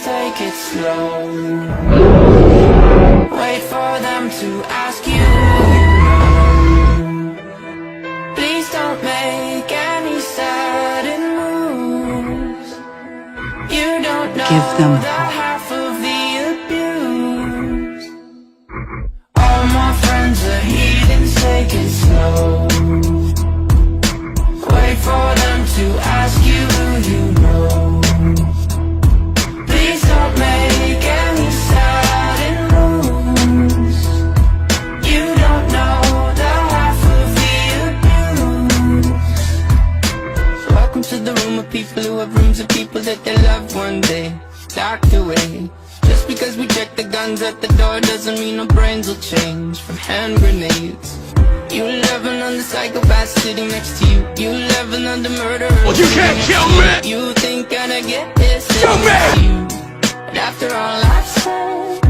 take it slow. Wait for them to ask you who you know. Please don't make any sudden moves. You don't know Give them the hope. half of the abuse. All my friends are heathens, take it slow. Wait for them to ask you who you know. Please don't make any sudden moves. You don't know the half of the abuse. So welcome to the room of people who have rooms of people that they loved one day locked away. Just because we check the guns at the door doesn't mean our brains will change from hand grenades. You laughing on the psychopath sitting next to you. You laughing on the murderer. Well, you can't kill me. You think I'd get this? Kill me. But after all I've said,